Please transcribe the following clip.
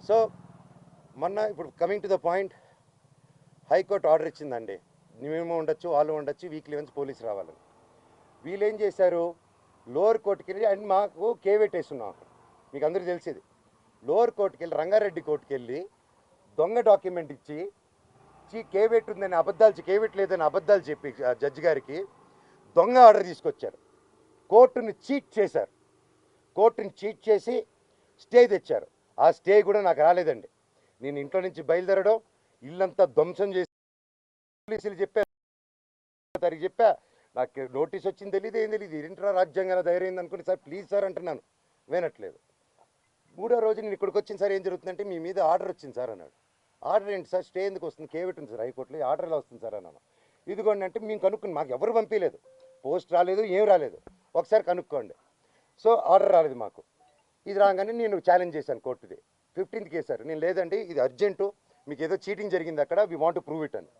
So మొన్న ఇప్పుడు coming to the point, high court order ఇచ్చిందండి. మేము ఉండొచ్చు, వాళ్ళు ఉండొచ్చు, వీక్లీ వన్స్ పోలీసు రావాలని. వీళ్ళు ఏం చేశారు, లోవర్ కోర్టుకి వెళ్ళి, అండ్ మాకు కేవేట్ వేస్తున్నాం అక్కడ, మీకు అందరికీ తెలిసేది. లోవర్ కోర్టుకి వెళ్ళి, రంగారెడ్డి కోర్టుకి వెళ్ళి దొంగ డాక్యుమెంట్ ఇచ్చి కేవేట్ ఉందని అబద్ధాలు, కేవేట్ లేదని అబద్ధాలు చెప్పి జడ్జి గారికి దొంగ ఆర్డర్ తీసుకొచ్చారు. కోర్టుని చీట్ చేశారు. కోర్టుని చీట్ చేసి స్టే తెచ్చారు. ఆ స్టే కూడా నాకు రాలేదండి. నేను ఇంట్లో నుంచి బయలుదేరడం, ఇల్లంతా ధ్వంసం చేసి పోలీసులు చెప్పా నాకు నోటీస్ వచ్చింది తెలియదు, ఏం తెలియదు. ఏంట్రా రాజ్యాంగాన ధైర్యం అనుకుని, సార్ ప్లీజ్ సార్ అంటున్నాను, వినట్లేదు. మూడో రోజు నేను ఇక్కడికి వచ్చిన సార్, ఏం జరుగుతుందంటే మీ మీద ఆర్డర్ వచ్చింది సార్ అన్నాడు. ఆర్డర్ ఏంటి సార్, స్టే ఎందుకు వస్తుంది, కేవేట్ ఉంది సార్ హైకోర్టులో, ఆర్డర్ ఎలా వస్తుంది సార్ అన్నాను. ఇదిగోండి అంటే మేము కనుక్కుని, మాకు ఎవరు పంపించలేదు, పోస్ట్ రాలేదు, ఏం రాలేదు, ఒకసారి కనుక్కోండి. సో ఆర్డర్ రాలేదు మాకు. ఇది రాగానే నేను ఛాలెంజ్ చేశాను కోర్టుది. 15th కేసారు. నేను లేదండి, ఇది అర్జెంటు, మీకు ఏదో చీటింగ్ జరిగింది అక్కడ, we want to prove it అని.